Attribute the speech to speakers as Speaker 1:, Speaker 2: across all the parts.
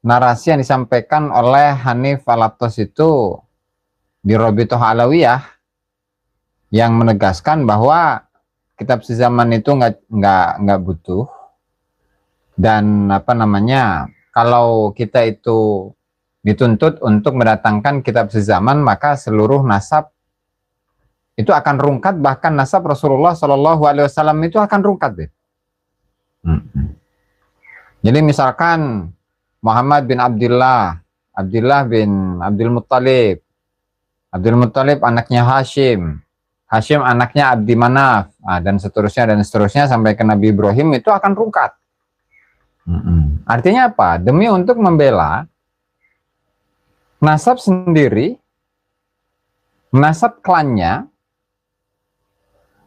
Speaker 1: narasi yang disampaikan oleh Hanif Al-Attas itu di Rabithah Alawiyah yang menegaskan bahwa kitab sezaman itu nggak butuh, dan kalau kita itu dituntut untuk mendatangkan kitab sezaman, maka seluruh nasab itu akan rungkat, bahkan nasab Rasulullah Shallallahu Alaihi Wasallam itu akan rungkat deh. Jadi misalkan Muhammad bin Abdullah, Abdullah bin Abdul Muttalib, Abdul Muttalib anaknya Hashim, Hashim anaknya Abdi Manaf, dan seterusnya sampai ke Nabi Ibrahim, itu akan rungkat. Artinya apa? Demi untuk membela nasab sendiri, nasab klannya,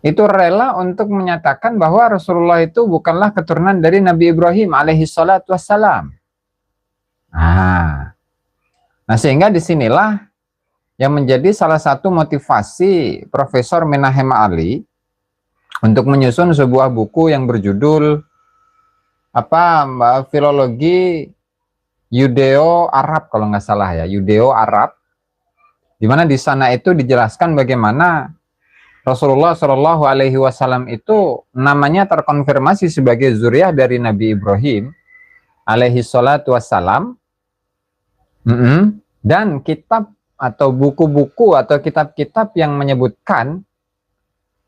Speaker 1: itu rela untuk menyatakan bahwa Rasulullah itu bukanlah keturunan dari Nabi Ibrahim alaihi salatu wassalam. Nah, sehingga disinilah yang menjadi salah satu motivasi Profesor Menahem Ali untuk menyusun sebuah buku yang berjudul Filologi Yudeo-Arab, kalau nggak salah ya, Yudeo-Arab, di mana di sana itu dijelaskan bagaimana Rasulullah Shallallahu Alaihi Wasallam itu namanya terkonfirmasi sebagai zuriyah dari Nabi Ibrahim alaihi salatu wassalam, dan kitab atau buku-buku atau kitab-kitab yang menyebutkan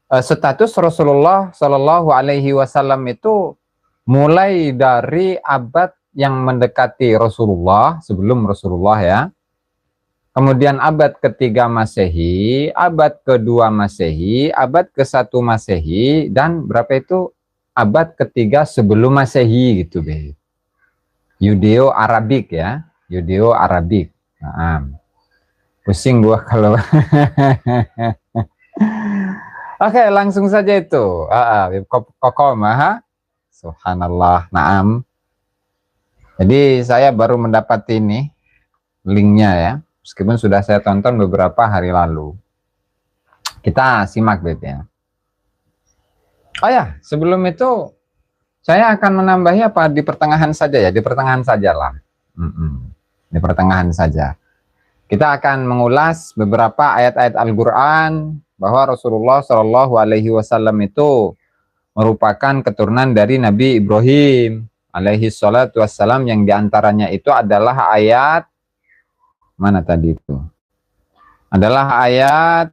Speaker 1: status Rasulullah Shallallahu Alaihi Wasallam itu mulai dari abad yang mendekati Rasulullah, sebelum Rasulullah ya, kemudian abad ketiga Masehi, abad kedua Masehi, abad ke-1 Masehi, dan berapa itu abad ketiga sebelum Masehi gitu deh. Yudeo-Arabik ya, Yudeo-Arabik. Pusing gua kalau Oke, langsung saja itu. Kokomah. Subhanallah. Naam. Jadi saya baru mendapat ini linknya ya, meskipun sudah saya tonton beberapa hari lalu. Kita simak ya. Oh ya, sebelum itu saya akan menambahi di pertengahan saja ya, di pertengahan sajalah. Di pertengahan saja. Kita akan mengulas beberapa ayat-ayat Al-Qur'an bahwa Rasulullah Shallallahu Alaihi Wasallam itu merupakan keturunan dari Nabi Ibrahim alaihi salatu wassalam, yang diantaranya itu adalah ayat mana tadi itu? Adalah ayat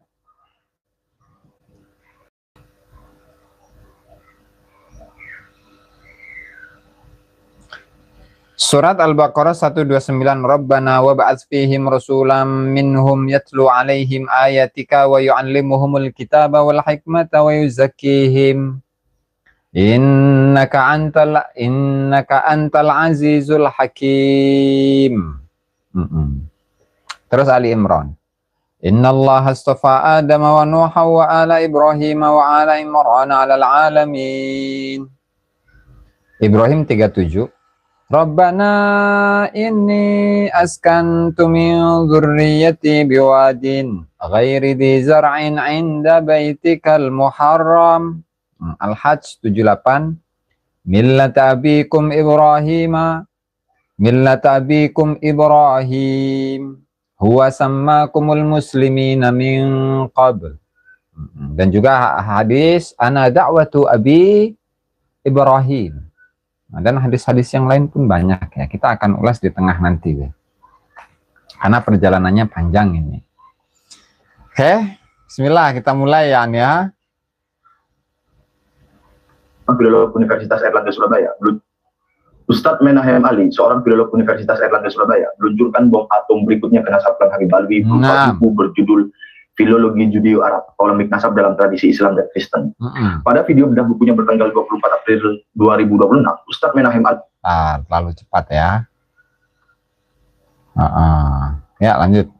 Speaker 1: Surat Al-Baqarah 129, Rabbana wa ba'ats fihim rasulam minhum yatlu alaihim ayatika wa yu'allimuhumul kitaba wal hikmata wa yuzakkihim innaka antal azizul hakim. Terus Ali Imran, innallaha astafa Adama wa Nuha wa ala Ibrahim wa ala Imran alal alamin. Ibrahim 37, Rabbana inni askantu min dzurriyyati biwadin ghairi dzi zar'in 'inda baitikal muharram. Al-Hajj 78, millata abikum Ibrahim huwa sammakumul muslimina min qabl. Dan juga hadis ana da'watu abi Ibrahim. Dan hadis-hadis yang lain pun banyak ya. Kita akan ulas di tengah nanti ya, karena perjalanannya panjang ini. Oke, bismillah, kita mulai ya.
Speaker 2: Filolog Universitas Airlangga Surabaya, Ustadz Menahem Ali, seorang filolog Universitas Airlangga Surabaya, meluncurkan bom atom berikutnya ke nasab klan Habib Alwi berupa buku berjudul Filologi Judeo-Arab, polemik nasab dalam tradisi Islam dan Kristen. Pada video bedah bukunya bertanggal 24 April 2026, Ustadz Menahem Ali.
Speaker 1: Terlalu cepat ya. Ya, lanjut.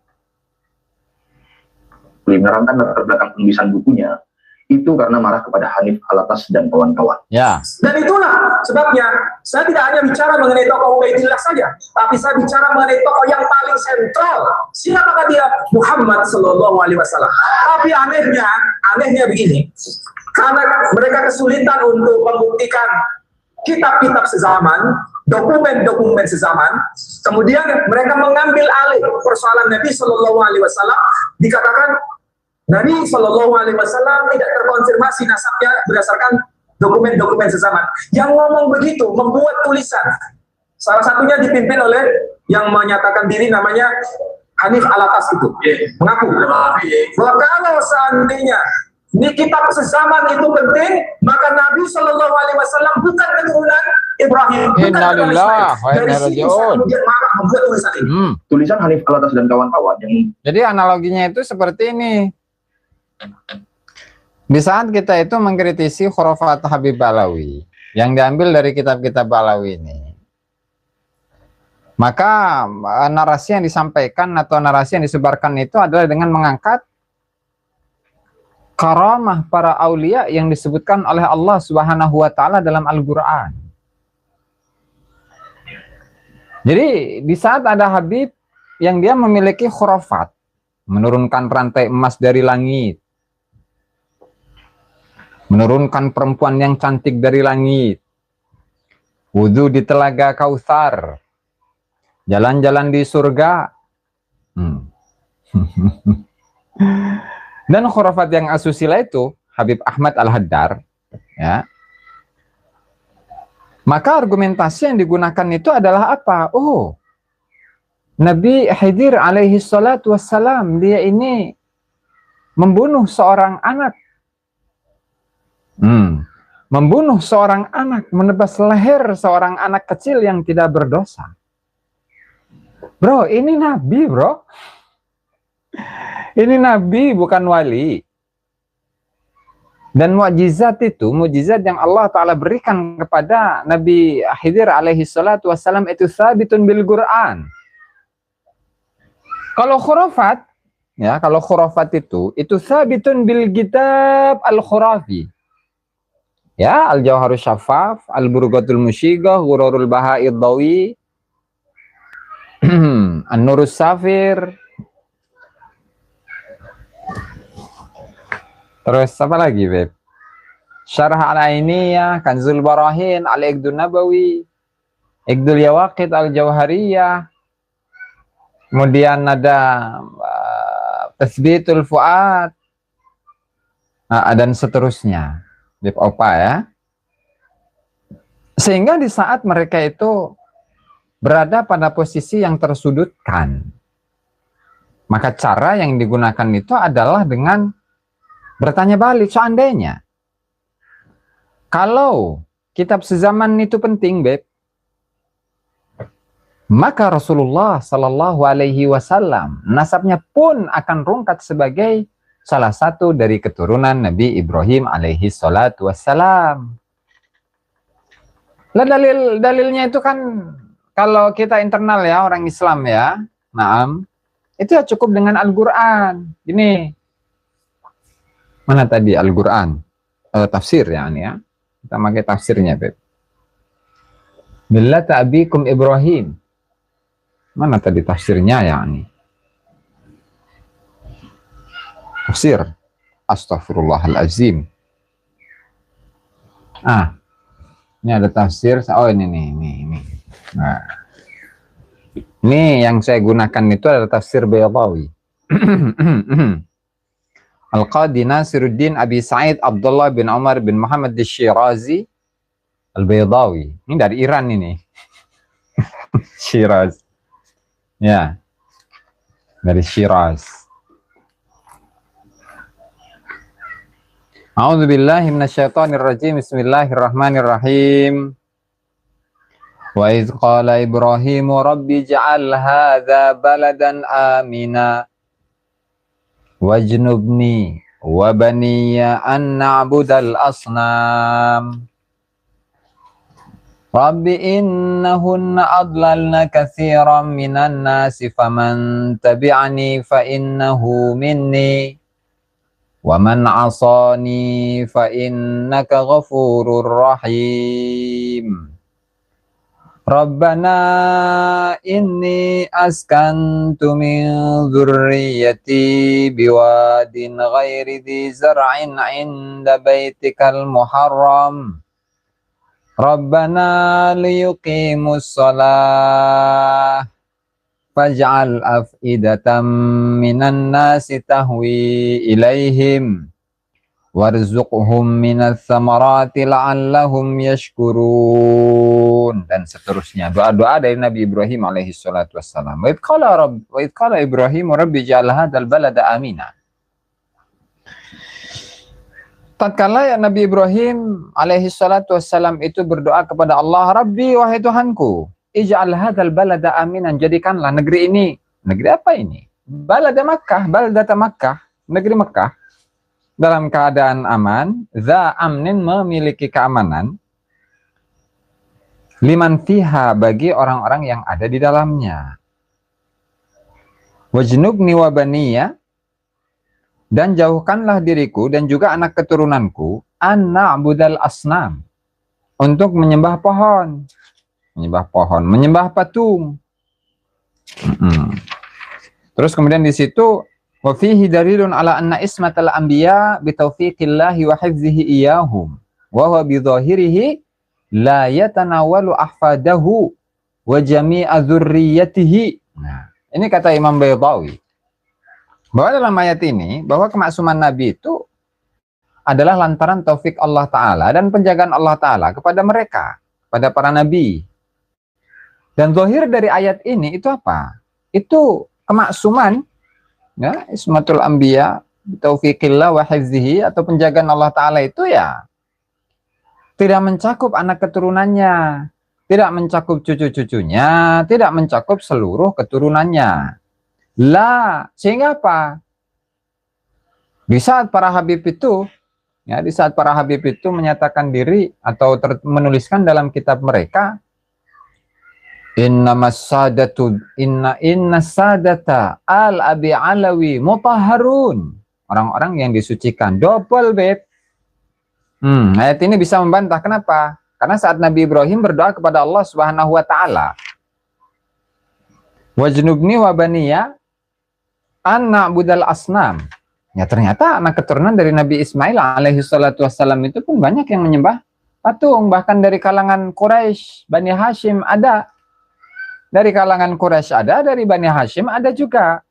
Speaker 2: Menerangkan latar belakang penulisan bukunya itu karena marah kepada Hanif Al-Attas dan kawan-kawan.
Speaker 1: Ya.
Speaker 3: Dan itulah sebabnya saya tidak hanya bicara mengenai tokoh Ubaidillah saja, tapi saya bicara mengenai tokoh yang paling sentral. Siapakah dia? Muhammad Sallallahu Alaihi Wasallam. Tapi anehnya begini, karena mereka kesulitan untuk membuktikan kitab-kitab sezaman, dokumen-dokumen sezaman, kemudian mereka mengambil alih persoalan Nabi Shallallahu Alaihi Wasallam. Dikatakan Nabi Shallallahu Alaihi Wasallam tidak terkonfirmasi nasabnya berdasarkan dokumen-dokumen sezaman. Yang ngomong begitu membuat tulisan. Salah satunya dipimpin oleh yang menyatakan diri namanya Hanif Alatas itu, mengaku bahwa kalau seandainya ini kitab sezaman itu penting, maka Nabi Shallallahu Alaihi Wasallam bukan keturunan Ibrahim, bukan keturunan Ismail. Dari situ kemudian marah membuat tulisan ini.
Speaker 2: Tulisan Hanif Alatas dan kawan-kawan yang
Speaker 1: Jadi analoginya itu seperti ini. Di saat kita itu mengkritisi khurafat Habib Alawi yang diambil dari kitab-kitab Alawi ini, maka narasi yang disampaikan atau narasi yang disebarkan itu adalah dengan mengangkat karamah para aulia yang disebutkan oleh Allah Subhanahu wa taala dalam Al-Qur'an. Jadi di saat ada Habib yang dia memiliki khurafat, menurunkan rantai emas dari langit, menurunkan perempuan yang cantik dari langit, wudhu di telaga Kautsar, jalan-jalan di surga, dan khurafat yang asusila itu Habib Ahmad Al-Haddar, ya. Maka argumentasi yang digunakan itu adalah apa? Oh, Nabi Khidir alaihi salatu wassalam, dia ini membunuh seorang anak. Membunuh seorang anak, menebas leher seorang anak kecil yang tidak berdosa. Bro, ini Nabi, bro. Ini Nabi, bukan wali. Dan mukjizat itu, mukjizat yang Allah Ta'ala berikan kepada Nabi Khidir alaihi salatu wassalam itu sabitun bil Qur'an. Kalau khurafat, ya, kalau khurafat itu sabitun bil kitab al-khurafi. Ya, al-jawharus syafaf, al-burghatul musyigah, ghurarul baha'id dawi, an-nurus safir. Terus apa lagi, Beb? Syarah al-ainiyah, kanzul barahin, al-iqdun nabawi, iqdul yawaqid al-jawhariyah. Kemudian ada tasbitul fuad, dan seterusnya. Beb Opa, ya. Sehingga di saat mereka itu berada pada posisi yang tersudutkan, maka cara yang digunakan itu adalah dengan bertanya balik. Seandainya kalau kitab sezaman itu penting, Beb, maka Rasulullah Sallallahu Alaihi Wasallam nasabnya pun akan rungkat sebagai salah satu dari keturunan Nabi Ibrahim alaihi salatu wassalam. Lah dalilnya itu kan, kalau kita internal ya, orang Islam ya, itu ya cukup dengan Al-Qur'an. Ini mana tadi Al-Qur'an? Tafsir ya, ini ya. Kita pakai tafsirnya, Beb. Millata abikum Ibrahim. Mana tadi tafsirnya ya, ini? Tafsir. Astaghfirullahalazim. Ini ada tafsir. Oh, ini. Nah, ini yang saya gunakan itu adalah tafsir Baydawi. Al-Qadi Nasiruddin Abi Sa'id Abdullah bin Umar bin Muhammad Al-Shirazi Al-Baydawi. Ini dari Iran ini. Shiraz. Ya. Dari Shiraz. A'udzu billahi minasyaitonir rajim. Bismillahirrahmanirrahim. Wa idz qala Ibrahim rabbi ij'al hadza baladan amina wajnubni wa baniya an na'budal asnam. Rabbi innahunna adlalna katsiran minan nasi faman tabi'ani fa innahu minni wa man 'asani fa innaka ghafurur rahim. Rabbana inni askantu min dzurriyyati biwadin ghairi dzi zar'in 'inda baitikal muharram Rabbana liyuqimus shalah faj'al af'idatan minan nasi tahwi ilaihim warzuqhum minas samarati la'allahum yashkurun, dan seterusnya. Doa-doa dari Nabi Ibrahim alaihi salatu wassalam. Wa idh qala Ibrahim rabbi ja'al hadzal balada amina. Tatkala ya Nabi Ibrahim alaihi salatu wassalam itu berdoa kepada Allah, Rabbi, wahai Tuhanku, ij'al hadzal balada aminan, jadikanlah negeri ini, negeri apa ini? Balada Makkah, baldata Makkah, negeri Makkah, dalam keadaan aman, za amnin, memiliki keamanan, liman fiha, bagi orang-orang yang ada di dalamnya. Wajnubni wa baniya, dan jauhkanlah diriku dan juga anak keturunanku, an na'budal asnam, untuk menyembah pohon, menyembah patung. Terus kemudian di situ wa fihi dalilun ala anna ismatal anbiya bi taufiqillahi wa hifzihi iyahum wa huwa bi dhahirihi la yatanawalu ahfadahu wa jami'a dzurriyyatihi. Nah, ini kata Imam Baydawi, bahwa dalam ayat ini, bahwa kemaksuman Nabi itu adalah lantaran taufik Allah Ta'ala dan penjagaan Allah Ta'ala kepada mereka, pada para Nabi. Dan zahir dari ayat ini itu apa? Itu kemaksuman, ya, ismatul anbiya, taufiqillah wa hifzihi, atau penjagaan Allah Ta'ala itu ya tidak mencakup anak keturunannya, tidak mencakup cucu-cucunya, tidak mencakup seluruh keturunannya. Lah, sehingga apa? Di saat para habib itu, ya, di saat para habib itu menyatakan diri atau menuliskan dalam kitab mereka, inna sadata al abi alawi mutahharun, orang-orang yang disucikan. Double, beb. Ayat ini bisa membantah. Kenapa? Karena saat Nabi Ibrahim berdoa kepada Allah Subhanahu wa taala, wajnubni wa baniya an na'budal asnam. Ya, ternyata anak keturunan dari Nabi Ismail alaihi salatu wassalam itu pun banyak yang menyembah patung, bahkan dari kalangan Quraisy, Bani Hashim ada. Dari kalangan Quraisy ada, dari Bani Hashim ada juga.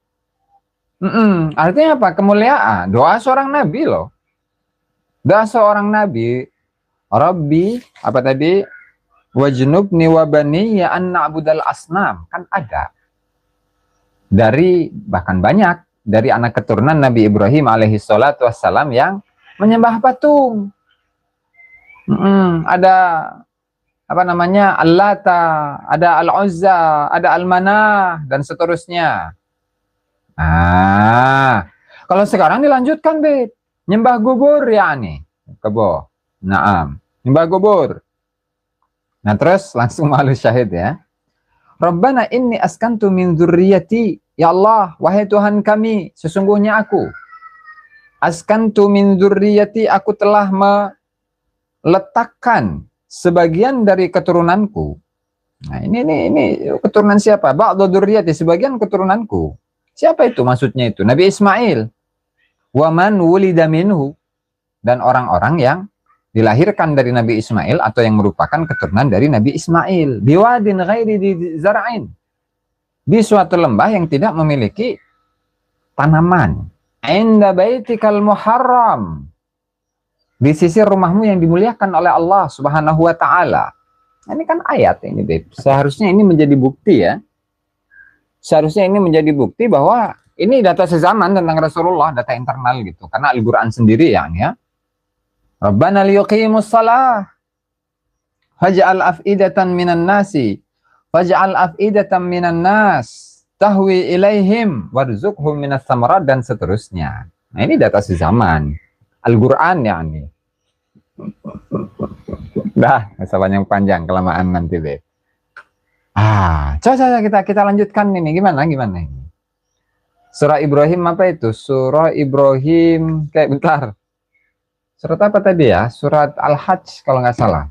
Speaker 1: Artinya apa? Kemuliaan. Doa seorang nabi loh. Doa seorang nabi, Rabbi, apa tadi? Wajnubni wa baniya an na'budal asnam. Kan ada. Dari, bahkan banyak, dari anak keturunan Nabi Ibrahim alaihi salatu wassalam yang menyembah patung. Ada apa namanya, Al-Lata, ada Al-Uzza, ada Al-Manah, dan seterusnya. Kalau sekarang dilanjutkan, Beb, nyembah gubur, ya nih, kebo, naam, nyembah gubur. Nah, terus langsung malu syahid ya. Rabbana inni askantu min dzurriyyati, ya Allah, wahai Tuhan kami, sesungguhnya aku, askantu min dzurriyyati, aku telah meletakkan sebagian dari keturunanku. Nah, ini keturunan siapa? Ba'dhu dzurriyyati, sebagian keturunanku. Siapa itu maksudnya itu? Nabi Ismail. Wa man wulida minhu, dan orang-orang yang dilahirkan dari Nabi Ismail atau yang merupakan keturunan dari Nabi Ismail. Biwadin ghairi zara'in, di suatu lembah yang tidak memiliki tanaman. Inda baitikal muharram, di sisi rumahmu yang dimuliakan oleh Allah Subhanahu wa taala. Ini kan ayat ini, Beb. Seharusnya ini menjadi bukti ya. Seharusnya ini menjadi bukti bahwa ini data sezaman tentang Rasulullah, data internal gitu. Karena Al-Qur'an sendiri ya. Rabbana liyuqimus shalah faj'al af'idatan minan nasi tahwi ilaihim warzuqhum minas samarat, dan seterusnya. Nah, ini data sezaman Al-Qur'an ya ini. Dah, masa panjang kelamaan nanti, Beb. Coba kita lanjutkan ini. Gimana ini? Surah Ibrahim apa itu? Surah Ibrahim, bentar. Surat apa tadi ya? Surat Al-Hajj kalau nggak salah.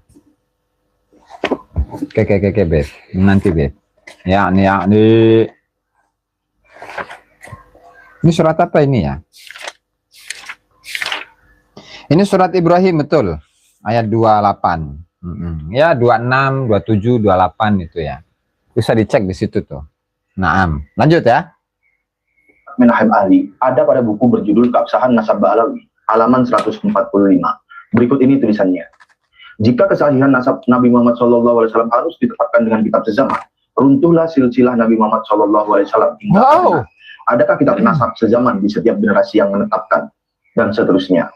Speaker 1: Oke, Beb. Nanti, Beb. Ya, ini surat apa ini ya? Ini surat Ibrahim, betul. Ayat 28. Ya 26, 27, 28 itu ya. Bisa dicek di situ tuh. Naam. Lanjut ya.
Speaker 2: Menahem Ali ada pada buku berjudul Keabsahan Nasab Ba'alawi, halaman 145. Berikut ini tulisannya. Jika kesahihan nasab Nabi Muhammad SAW harus ditetapkan dengan kitab sezaman, runtuhlah silsilah Nabi Muhammad SAW hingga
Speaker 1: Wow.
Speaker 2: adakah kitab nasab sezaman di setiap generasi yang menetapkan, dan seterusnya.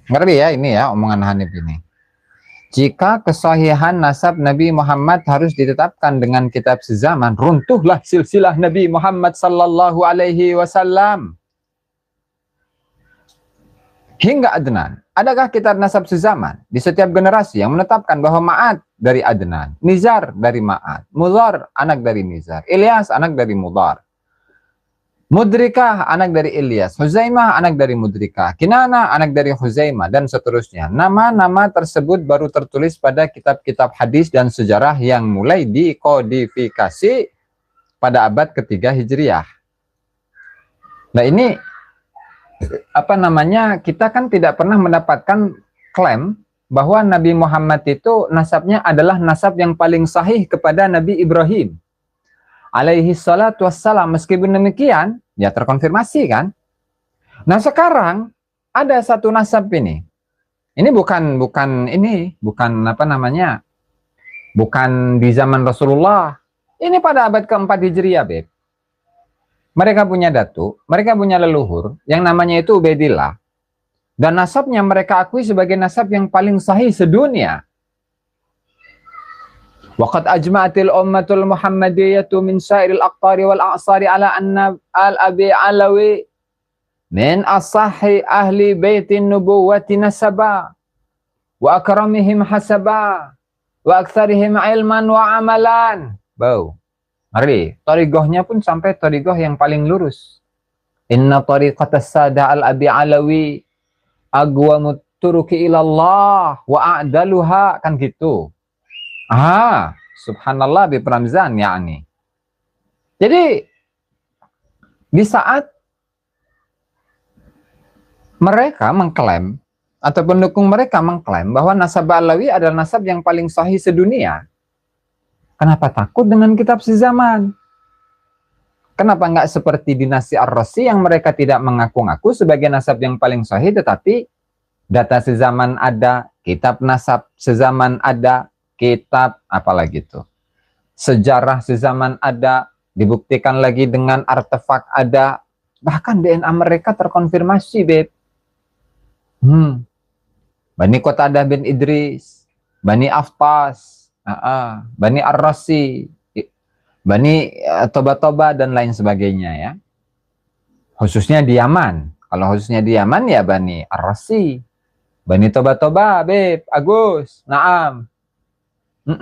Speaker 1: Ngerti ya ini ya omongan Hanif ini. Jika kesahihan nasab Nabi Muhammad harus ditetapkan dengan kitab sezaman, runtuhlah silsilah Nabi Muhammad sallallahu alaihi wasallam hingga Adnan. Adakah kitab nasab sezaman di setiap generasi yang menetapkan bahwa Ma'ad dari Adnan, Nizar dari Ma'ad, Mudhar anak dari Nizar, Ilyas anak dari Mudhar, Mudrikah anak dari Ilyas, Huzaimah anak dari Mudrikah, Kinana anak dari Huzaimah, dan seterusnya. Nama-nama tersebut baru tertulis pada kitab-kitab hadis dan sejarah yang mulai dikodifikasi pada abad ketiga Hijriah. Nah ini apa namanya, kita kan tidak pernah mendapatkan klaim bahwa Nabi Muhammad itu nasabnya adalah nasab yang paling sahih kepada Nabi Ibrahim alaihi salatu wassalam. Meskipun demikian, ya terkonfirmasi kan. Nah sekarang ada satu nasab ini. Ini bukan apa namanya, bukan di zaman Rasulullah. Ini pada abad keempat Hijriah, Beb. Mereka punya datu, mereka punya leluhur yang namanya itu Ubaidillah. Dan nasabnya mereka akui sebagai nasab yang paling sahih sedunia. Waqad ajma'atil ummatul muhammadiyatu min syairil aqtari wal a'sari ala anna al-abi alawi min asahi ahli baitin nubuwati nasaba wa akramihim hasaba wa aktsarihim ilman wa amalan. Bau. Ngeri. Thariqahnya pun sampai thariqah yang paling lurus. Inna tariqatas sada al-abi alawi agwamut turuki ilallah wa a'daluha, kan gitu. Subhanallah bi Ramzan yakni. Jadi di saat mereka mengklaim atau pendukung mereka mengklaim bahwa nasab Alawi adalah nasab yang paling sahih sedunia, kenapa takut dengan kitab sezaman? Kenapa nggak seperti dinasti Ar-Rasi yang mereka tidak mengaku-ngaku sebagai nasab yang paling sahih, tetapi data sezaman ada, kitab nasab sezaman ada, kitab apalagi itu, sejarah sezaman ada, dibuktikan lagi dengan artefak ada, bahkan DNA mereka terkonfirmasi, Beb. Bani Qatadah bin Idris, Bani Aftas, Bani Ar-Rasi, Bani Toba-Toba dan lain sebagainya ya. Khususnya di Yaman. Kalau khususnya di Yaman ya Bani Ar-Rasi, Bani Toba-Toba, Beb, Agus, Naam.